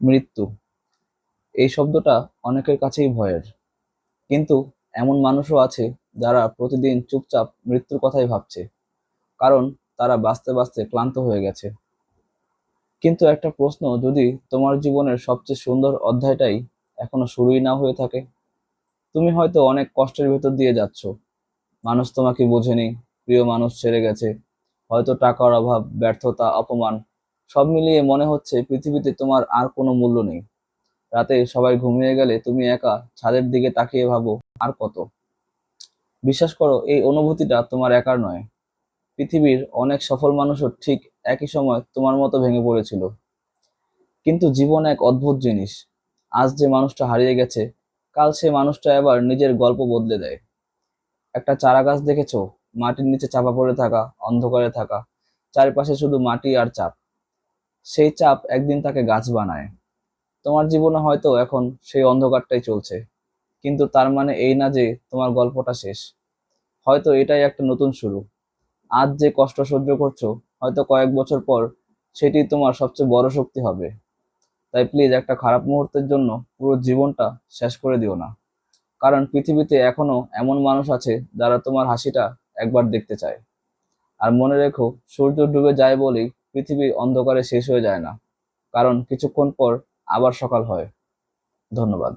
মৃত্যু এই শব্দটা অনেকের কাছেই ভয়ের, কিন্তু এমন মানুষও আছে যারা প্রতিদিন চুপচাপ মৃত্যুর কথাই ভাবছে, কারণ তারা বাঁচতে বাঁচতে ক্লান্ত হয়ে গেছে। কিন্তু একটা প্রশ্ন, যদি তোমার জীবনের সবচেয়ে সুন্দর অধ্যায়টাই এখনো শুরুই না হয়ে থাকে? তুমি হয়তো অনেক কষ্টের ভেতর দিয়ে যাচ্ছ, মানুষ তোমাকে বোঝেনি, প্রিয় মানুষ ছেড়ে গেছে, হয়তো টাকার অভাব, ব্যর্থতা, অপমান, সব মিলিয়ে মনে হচ্ছে পৃথিবীতে তোমার আর কোনো মূল্য নেই। রাতে সবাই ঘুমিয়ে গেলে তুমি একা ছাদের দিকে তাকিয়ে ভাবো, আর কত। বিশ্বাস করো, এই অনুভূতিটা তোমার একার নয়। পৃথিবীর অনেক সফল মানুষও ঠিক একই সময় তোমার মতো ভেঙে পড়েছিল। কিন্তু জীবন এক অদ্ভুত জিনিস। আজ যে মানুষটা হারিয়ে গেছে, কাল সে মানুষটা আবার নিজের গল্প বদলে দেয়। একটা চারা গাছ দেখেছো? মাটির নিচে চাপা পড়ে থাকা, অন্ধকারে থাকা, চারপাশে শুধু মাটি আর চাপ। সেই চাপ একদিন তাকে গাছ বানায়। তোমার জীবনে হয়তো এখন সেই অন্ধকারটাই চলছে, কিন্তু তার মানে এই না যে তোমার গল্পটা শেষ। হয়তো এটাই একটা নতুন শুরু। আজ যে কষ্ট সহ্য করছো, হয়তো কয়েক বছর পর সেটি তোমার সবচেয়ে বড় শক্তি হবে। তাই প্লিজ, একটা খারাপ মুহূর্তের জন্য পুরো জীবনটা শেষ করে দিও না। কারণ পৃথিবীতে এখনো এমন মানুষ আছে যারা তোমার হাসিটা একবার দেখতে চায়। আর মনে রেখো, সূর্য ডুবে যায় বলেই পৃথিবী অন্ধকারে শেষ হয়ে যায় না, কারণ কিছুক্ষণ পর আবার সকাল হয়। ধন্যবাদ।